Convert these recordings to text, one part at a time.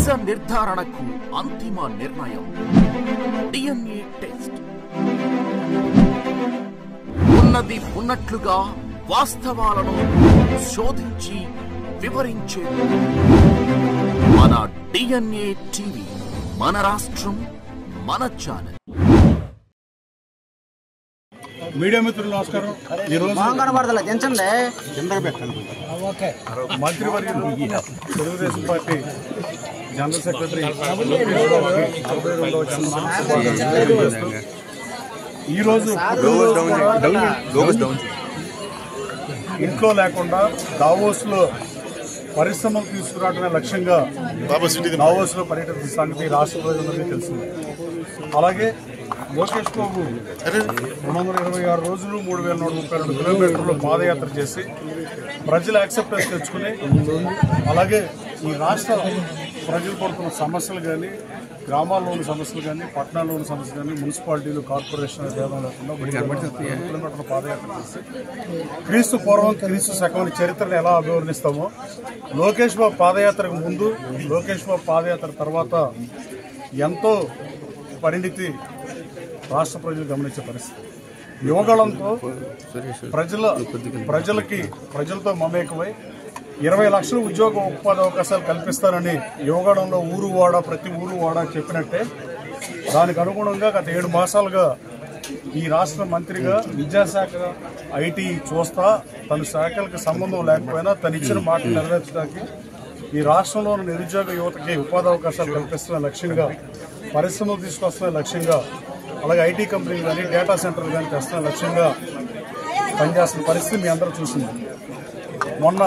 నిజ నిర్ధారణకు అంతిమ నిర్ణయం DNA టెస్ట్. ఉన్నది ఉన్నట్లుగా వాస్తవాలను శోధించి వివరించే మన DNA టీవీ, మన రాష్ట్రం, మన ఛానల్. మీడియా మిత్రులు నమస్కారం. ఈరోజు మంత్రివర్యులు తెలుగుదేశం పార్టీ జనరల్ సెక్రటరీ ఈరోజు ఇంట్లో లేకుండా దావోస్లో పరిశ్రమలు తీసుకురావడమే లక్ష్యంగా దావోస్లో పర్యటన సంగతి రాష్ట్ర ప్రజలందరికీ తెలిసింది. అలాగే లోకేష్ బాబు 226 రోజులు 3,132 కిలోమీటర్లు పాదయాత్ర చేసి ప్రజల యాక్సెప్టెన్స్ తెచ్చుకుని, అలాగే ఈ రాష్ట్ర ప్రజలు పడుతున్న సమస్యలు కానీ, గ్రామాల్లోని సమస్యలు కానీ, పట్టణాల్లోని సమస్యలు కానీ, మున్సిపాలిటీలు, కార్పొరేషన్ భేదం లేకుండా 3 కిలోమీటర్ల పాదయాత్ర చేసి క్రీస్తు పూర్వం క్రీస్తు శకం చరిత్రను ఎలా అభివర్ణిస్తామో, లోకేష్ బాబు పాదయాత్రకు ముందు, లోకేష్ బాబు పాదయాత్ర తర్వాత ఎంతో పరిణితి రాష్ట్ర ప్రజలు గమనించే పరిస్థితి. యువగళంతో ప్రజలతో మమేకమై 20 లక్షల ఉద్యోగ ఉపాధి అవకాశాలు కల్పిస్తారని యువగళంలో ప్రతి ఊరు వాడ చెప్పినట్టే, దానికి అనుగుణంగా గత 7 మాసాలుగా ఈ రాష్ట్ర మంత్రిగా విద్యాశాఖ, ఐటీ చూస్తా తన శాఖలకు సంబంధం లేకపోయినా తను ఇచ్చిన మాటలు నెరవేర్చడానికి ఈ రాష్ట్రంలోని నిరుద్యోగ యువతకి ఉపాధి అవకాశాలు కల్పిస్తున్న లక్ష్యంగా, పరిశ్రమలు తీసుకొస్తున్న లక్ష్యంగా, అలాగే ఐటీ కంపెనీలు కానీ, డేటా సెంటర్లు కానీ తెస్తున్న లక్ష్యంగా పనిచేస్తున్న పరిస్థితి మీ అందరూ చూసింది. మొన్న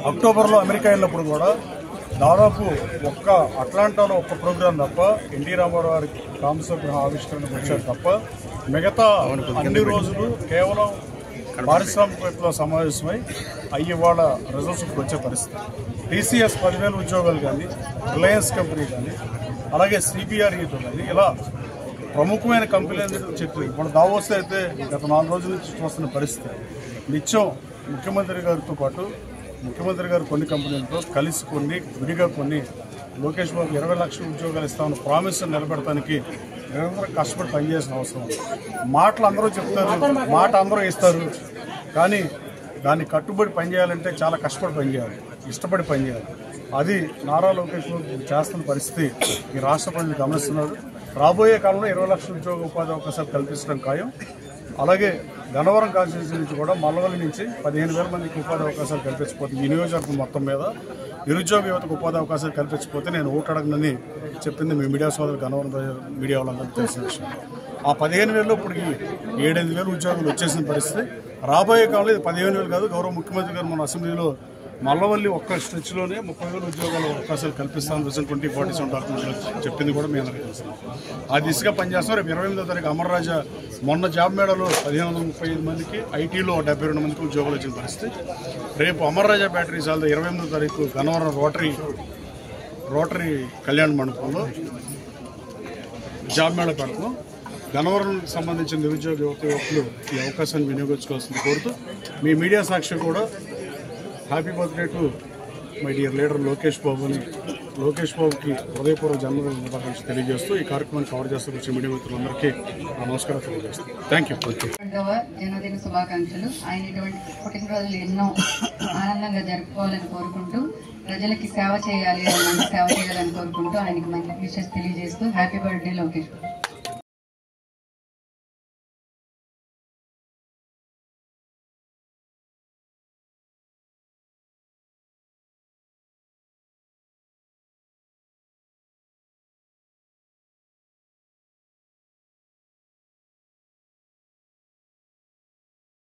అక్టోబర్లో అమెరికా వెళ్ళినప్పుడు కూడా దాదాపు అట్లాంటాలో ఒక్క ప్రోగ్రాం తప్ప, ఎన్టీ రామారావు గారి కామసగ్రహ ఆవిష్కరణకు వచ్చారు తప్ప మిగతా అన్ని రోజులు కేవలం పారిశ్రామికవేత్తలో సమావేశమై ఇవాళ రిజల్ట్స్కి వచ్చే పరిస్థితి. TCS 10,000 ఉద్యోగాలు కానీ, రిలయన్స్ కంపెనీ కానీ, అలాగే CBRE కానీ, ఇలా ప్రముఖమైన కంపెనీలు చెప్పి మన దావోస్ అయితే గత 4 రోజుల నుంచి చూస్తున్న పరిస్థితి. నిత్యం ముఖ్యమంత్రి గారితో పాటు ముఖ్యమంత్రి గారు కొన్ని కంపెనీలతో కలిసి విడిగా లోకేష్ బాబు 20 లక్షల ఉద్యోగాలు ఇస్తామని ప్రామిస్ నిలబెడటానికి నిరంతరం కష్టపడి పనిచేసిన అవసరం. మాటలు అందరూ చెప్తారు, మాట అందరూ ఇస్తారు, కానీ దాన్ని కట్టుబడి పనిచేయాలంటే చాలా కష్టపడి పనిచేయాలి, ఇష్టపడి పనిచేయాలి. అది నారా లోకేష్ బాబు చేస్తున్న పరిస్థితి ఈ రాష్ట్ర ప్రజలు గమనిస్తున్నారు. రాబోయే కాలంలో 20 లక్షల ఉద్యోగ ఉపాధి అవకాశాలు కల్పించడం ఖాయం. అలాగే గన్నవరం కాన్స్టిట్యూన్సీ నుంచి కూడా మల్లవల్లి నుంచి 15,000 మందికి ఉపాధి అవకాశాలు కల్పించకపోతే, ఈ నియోజకవర్గం మొత్తం మీద నిరుద్యోగ యువతకు ఉపాధి అవకాశాలు కల్పించకపోతే నేను ఓటు అడగనని చెప్పింది మీ మీడియా సోదరులు గన్నవరం మీడియా వాళ్ళందరికీ తెలిసిన విషయం. ఆ 15,000లో ఇప్పటికి 7,000 ఉద్యోగులు వచ్చేసిన పరిస్థితి. రాబోయే కాలంలో ఇది 15,000 కాదు. గౌరవ ముఖ్యమంత్రి గారు మన అసెంబ్లీలో మల్లవల్లి ఒక్క స్ట్రెచ్లోనే 30,000 ఉద్యోగాల అవకాశాలు కల్పిస్తామని 2047 డాక్యుమెంట్ చెప్పింది కూడా మీ అందరికీ తెలుసు. ఆ దిశగా పనిచేస్తాం. రేపు 28వ తారీఖు అమర్ రాజా మొన్న జాబ్ మేళలో 1,535 మందికి, ఐటీలో 72 మందికి ఉద్యోగాలు వచ్చిన పరిస్థితి. రేపు అమర్ రాజా బ్యాటరీస్ హాల్లో 28వ తారీఖు గన్నవరం రోటరీ కళ్యాణ మండపంలో జాబ్ మేళ పెడతాం. గన్నవరంకి సంబంధించిన నిరుద్యోగ యువకులు ఈ అవకాశాన్ని వినియోగించుకోవాల్సింది కోరుతూ, మీ మీడియా సాక్షి కూడా happy birthday to my dear leader Lokesh బాబుకి హృదయపూర్వక జన్మదిన శుభాకాంక్షలు తెలియజేస్తూ ఈ కార్యక్రమాన్ని కవర్ చేస్తూ వచ్చే మీడియా మిత్రులందరికీ నమస్కారం తెలియజేస్తాను. Thank you. జన్మదిన శుభాకాంక్షలు. ఆయన ఇటువంటి పుట్టినరోజులు ఎన్నో ఆనందంగా జరుపుకోవాలని కోరుకుంటూ, ప్రజలకి సేవ చేయాలని కోరుకుంటూ ఆయనకి మంచి విషెస్ తెలియజేస్తూ హ్యాపీ బర్త్డే లోకేష్.